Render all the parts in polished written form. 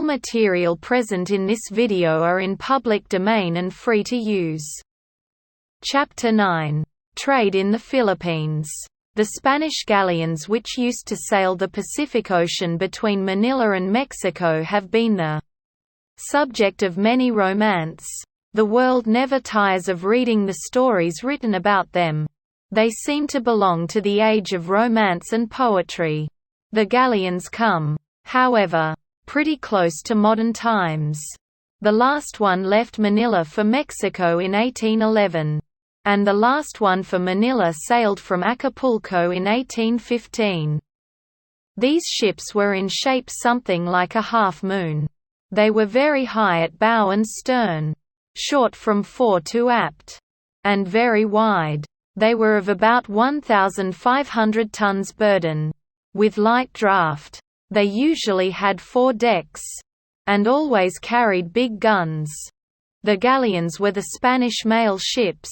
material present in this video are in public domain and free to use. Chapter 9. Trade in the Philippines. The Spanish galleons which used to sail the Pacific Ocean between Manila and Mexico have been the subject of many romance. The world never tires of reading the stories written about them. They seem to belong to the age of romance and poetry. The galleons come, however, pretty close to modern times. The last one left Manila for Mexico in 1811. And the last one for Manila sailed from Acapulco in 1815. These ships were in shape something like a half-moon. They were very high at bow and stern, short from fore to aft, and very wide. They were of about 1,500 tons burden, with light draft. They usually had 4 decks, and always carried big guns. The galleons were the Spanish mail ships,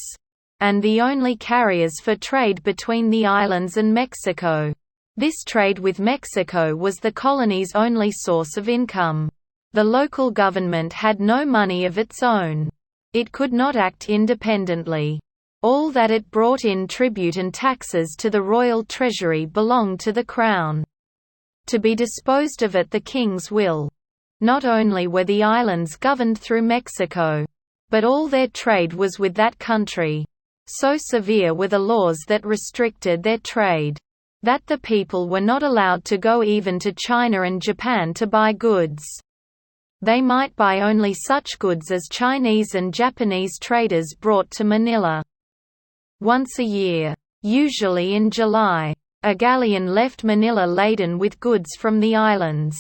and the only carriers for trade between the islands and Mexico. This trade with Mexico was the colony's only source of income. The local government had no money of its own. It could not act independently. All that it brought in tribute and taxes to the royal treasury belonged to the crown, to be disposed of at the king's will. Not only were the islands governed through Mexico, but all their trade was with that country. So severe were the laws that restricted their trade, that the people were not allowed to go even to China and Japan to buy goods. They might buy only such goods as Chinese and Japanese traders brought to Manila. Once a year, usually in July, a galleon left Manila laden with goods from the islands.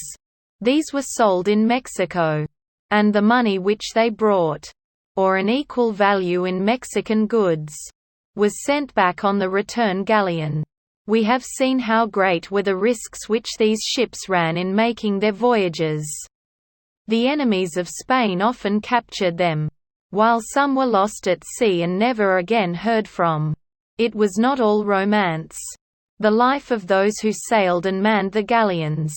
These were sold in Mexico, and the money which they brought, or an equal value in Mexican goods, was sent back on the return galleon. We have seen how great were the risks which these ships ran in making their voyages. The enemies of Spain often captured them, while some were lost at sea and never again heard from. It was not all romance. The life of those who sailed and manned the galleons.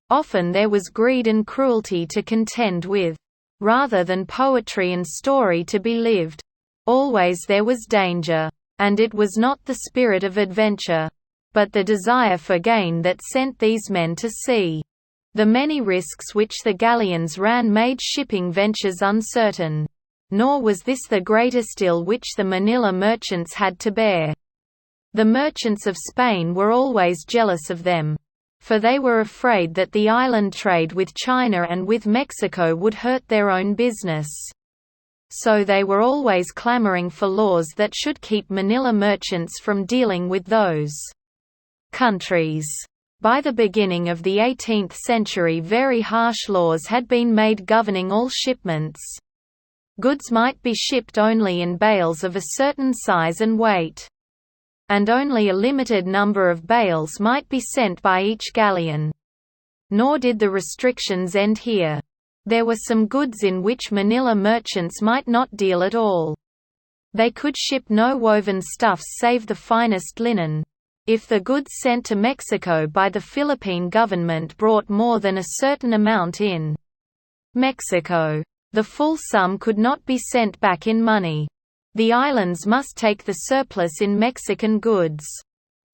Often there was greed and cruelty to contend with, rather than poetry and story to be lived. Always there was danger, and it was not the spirit of adventure, but the desire for gain that sent these men to sea. The many risks which the galleons ran made shipping ventures uncertain. Nor was this the greatest ill which the Manila merchants had to bear. The merchants of Spain were always jealous of them, for they were afraid that the island trade with China and with Mexico would hurt their own business. So they were always clamoring for laws that should keep Manila merchants from dealing with those countries. By the beginning of the 18th century, very harsh laws had been made governing all shipments. Goods might be shipped only in bales of a certain size and weight, and only a limited number of bales might be sent by each galleon. Nor did the restrictions end here. There were some goods in which Manila merchants might not deal at all. They could ship no woven stuffs save the finest linen. If the goods sent to Mexico by the Philippine government brought more than a certain amount in Mexico, the full sum could not be sent back in money. The islands must take the surplus in Mexican goods.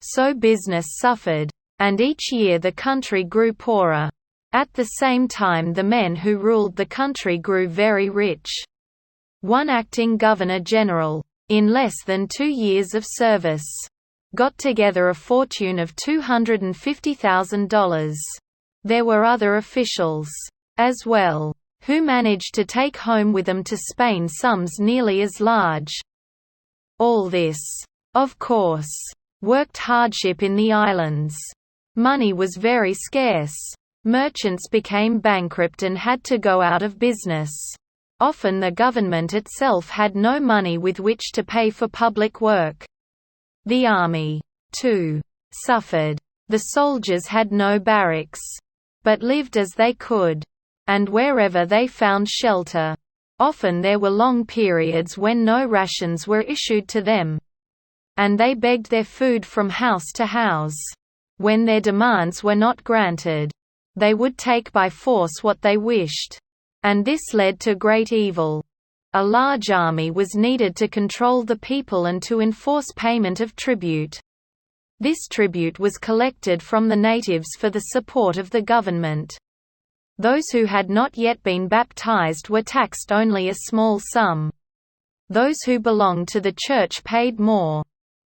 So business suffered, and each year the country grew poorer. At the same time the men who ruled the country grew very rich. One acting governor-general, in less than 2 years of service, got together a fortune of $250,000. There were other officials, as well, who managed to take home with them to Spain sums nearly as large. All this, of course, worked hardship in the islands. Money was very scarce. Merchants became bankrupt and had to go out of business. Often the government itself had no money with which to pay for public work. The army, too, suffered. The soldiers had no barracks, but lived as they could, and wherever they found shelter. Often there were long periods when no rations were issued to them, and they begged their food from house to house. When their demands were not granted, they would take by force what they wished. And this led to great evil. A large army was needed to control the people and to enforce payment of tribute. This tribute was collected from the natives for the support of the government. Those who had not yet been baptized were taxed only a small sum. Those who belonged to the church paid more.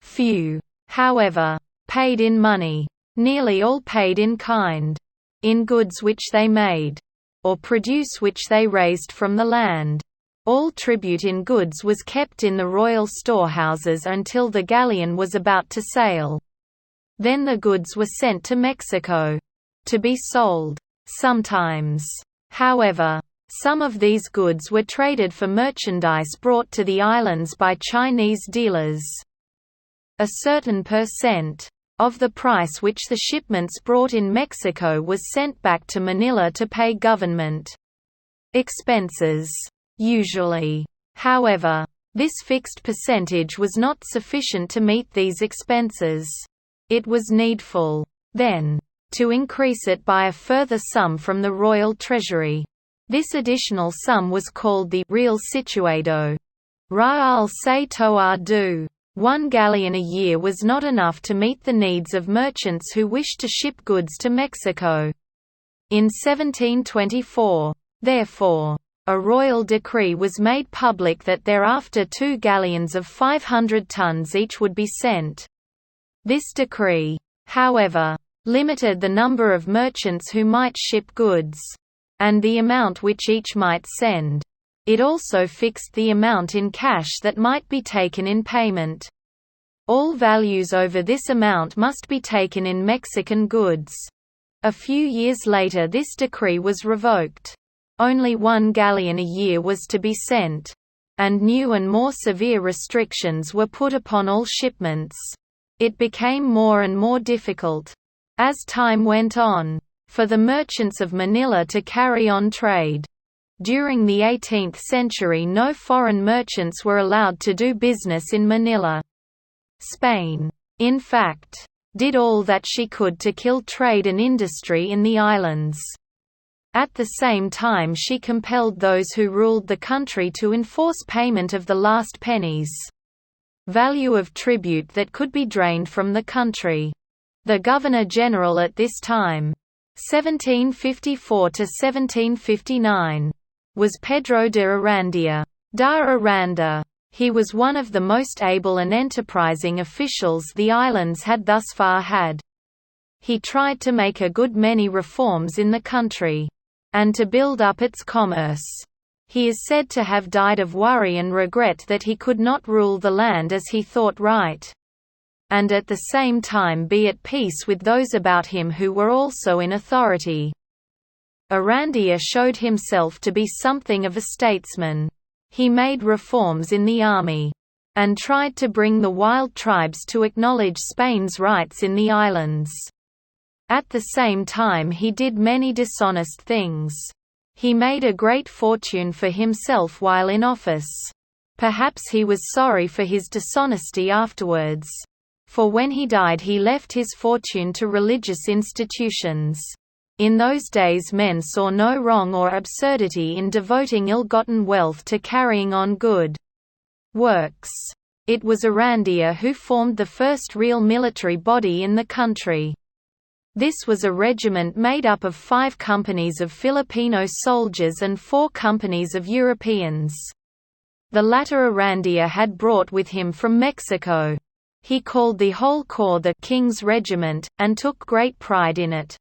Few, however, paid in money. Nearly all paid in kind. In goods which they made, or produce which they raised from the land. All tribute in goods was kept in the royal storehouses until the galleon was about to sail. Then the goods were sent to Mexico to be sold. Sometimes, however, some of these goods were traded for merchandise brought to the islands by Chinese dealers. A certain percent of the price which the shipments brought in Mexico was sent back to Manila to pay government expenses. Usually, however, this fixed percentage was not sufficient to meet these expenses. It was needful, then, to increase it by a further sum from the royal treasury. This additional sum was called the real situado. Ra'al se toa du. 1 galleon a year was not enough to meet the needs of merchants who wished to ship goods to Mexico. In 1724, therefore, a royal decree was made public that thereafter 2 galleons of 500 tons each would be sent. This decree, however, limited the number of merchants who might ship goods, and the amount which each might send. It also fixed the amount in cash that might be taken in payment. All values over this amount must be taken in Mexican goods. A few years later this decree was revoked. Only 1 galleon a year was to be sent, and new and more severe restrictions were put upon all shipments. It became more and more difficult, as time went on, for the merchants of Manila to carry on trade. During the 18th century no foreign merchants were allowed to do business in Manila. Spain, in fact, did all that she could to kill trade and industry in the islands. At the same time she compelled those who ruled the country to enforce payment of the last pennies value of tribute that could be drained from the country. The Governor-General at this time, 1754 to 1759, was Pedro de Arandia da Aranda. He was one of the most able and enterprising officials the islands had thus far had. He tried to make a good many reforms in the country, and to build up its commerce. He is said to have died of worry and regret that he could not rule the land as he thought right, and at the same time be at peace with those about him who were also in authority. Arandia showed himself to be something of a statesman. He made reforms in the army, and tried to bring the wild tribes to acknowledge Spain's rights in the islands. At the same time he did many dishonest things. He made a great fortune for himself while in office. Perhaps he was sorry for his dishonesty afterwards, for when he died he left his fortune to religious institutions. In those days men saw no wrong or absurdity in devoting ill-gotten wealth to carrying on good works. It was Arandia who formed the first real military body in the country. This was a regiment made up of 5 companies of Filipino soldiers and 4 companies of Europeans. The latter Arandia had brought with him from Mexico. He called the whole corps the King's Regiment, and took great pride in it.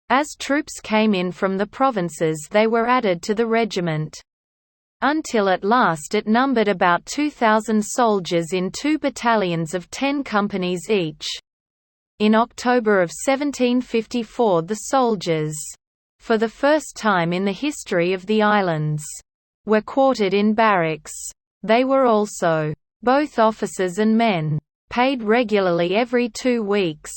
As troops came in from the provinces they were added to the regiment, until at last it numbered about 2,000 soldiers in 2 battalions of 10 companies each. In October of 1754 the soldiers, for the first time in the history of the islands, were quartered in barracks. They were also, both officers and men, paid regularly every 2 weeks.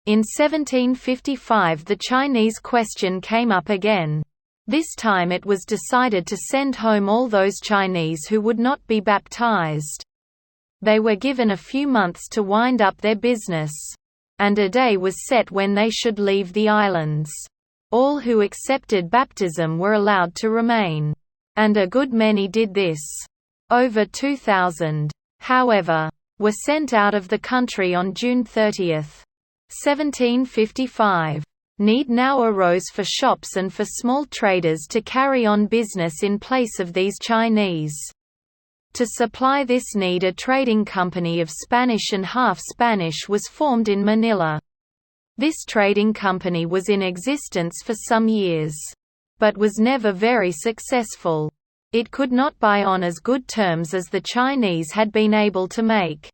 In 1755 the Chinese question came up again. This time it was decided to send home all those Chinese who would not be baptized. They were given a few months to wind up their business, and a day was set when they should leave the islands. All who accepted baptism were allowed to remain. And a good many did this. Over 2,000, however, were sent out of the country on June 30, 1755. Need now arose for shops and for small traders to carry on business in place of these Chinese. To supply this need, a trading company of Spanish and half-Spanish was formed in Manila. This trading company was in existence for some years, but was never very successful. It could not buy on as good terms as the Chinese had been able to make.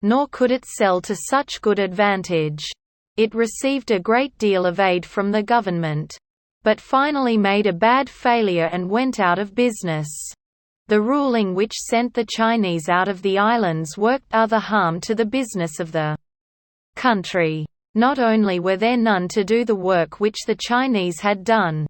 Nor could it sell to such good advantage. It received a great deal of aid from the government, but finally made a bad failure and went out of business. The ruling which sent the Chinese out of the islands worked other harm to the business of the country. Not only were there none to do the work which the Chinese had done,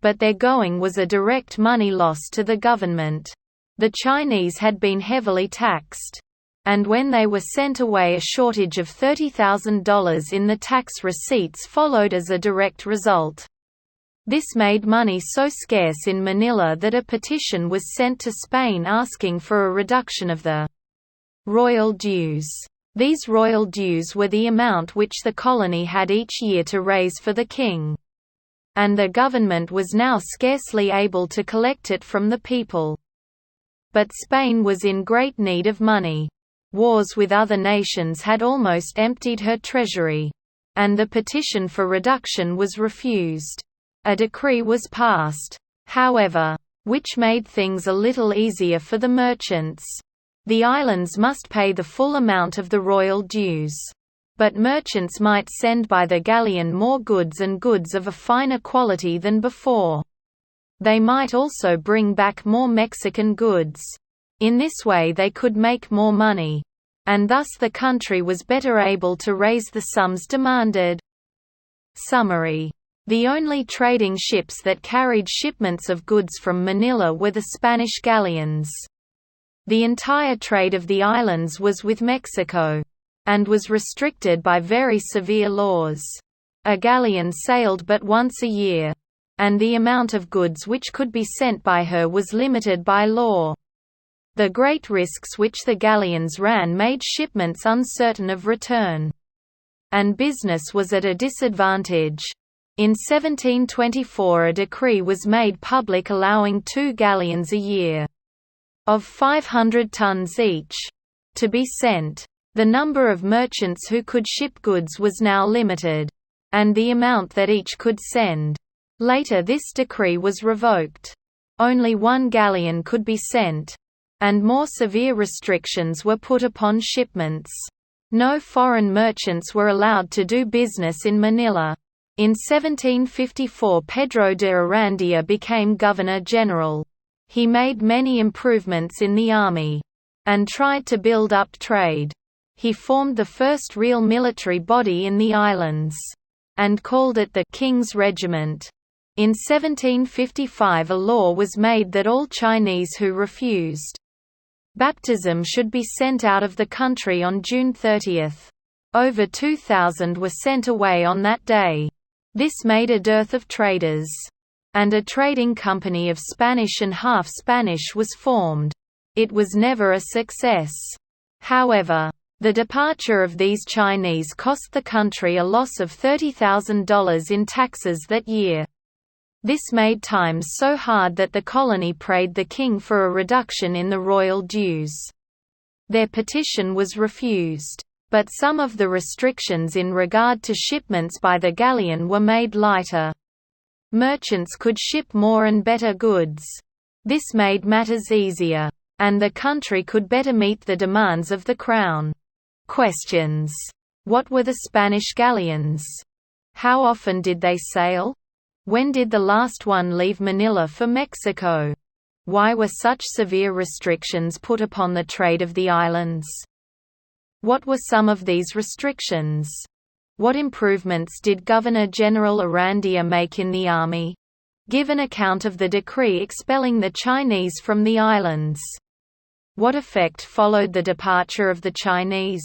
but their going was a direct money loss to the government. The Chinese had been heavily taxed, and when they were sent away, a shortage of $30,000 in the tax receipts followed as a direct result. This made money so scarce in Manila that a petition was sent to Spain asking for a reduction of the royal dues. These royal dues were the amount which the colony had each year to raise for the king, and the government was now scarcely able to collect it from the people. But Spain was in great need of money. Wars with other nations had almost emptied her treasury, and the petition for reduction was refused. A decree was passed, however, which made things a little easier for the merchants. The islands must pay the full amount of the royal dues, but merchants might send by the galleon more goods and goods of a finer quality than before. They might also bring back more Mexican goods. In this way they could make more money, and thus the country was better able to raise the sums demanded. Summary. The only trading ships that carried shipments of goods from Manila were the Spanish galleons. The entire trade of the islands was with Mexico, and was restricted by very severe laws. A galleon sailed but once a year, and the amount of goods which could be sent by her was limited by law. The great risks which the galleons ran made shipments uncertain of return, and business was at a disadvantage. In 1724 a decree was made public allowing 2 galleons a year, of 500 tons each, to be sent. The number of merchants who could ship goods was now limited, and the amount that each could send. Later this decree was revoked. Only 1 galleon could be sent, and more severe restrictions were put upon shipments. No foreign merchants were allowed to do business in Manila. In 1754 Pedro de Arandia became Governor-General. He made many improvements in the army, and tried to build up trade. He formed the first real military body in the islands, and called it the King's Regiment. In 1755 a law was made that all Chinese who refused baptism should be sent out of the country on June 30. Over 2,000 were sent away on that day. This made a dearth of traders, and a trading company of Spanish and half-Spanish was formed. It was never a success. However, the departure of these Chinese cost the country a loss of $30,000 in taxes that year. This made times so hard that the colony prayed the king for a reduction in the royal dues. Their petition was refused, but some of the restrictions in regard to shipments by the galleon were made lighter. Merchants could ship more and better goods. This made matters easier, and the country could better meet the demands of the crown. Questions. What were the Spanish galleons? How often did they sail? When did the last one leave Manila for Mexico? Why were such severe restrictions put upon the trade of the islands? What were some of these restrictions? What improvements did Governor-General Arandia make in the army? Give an account of the decree expelling the Chinese from the islands. What effect followed the departure of the Chinese?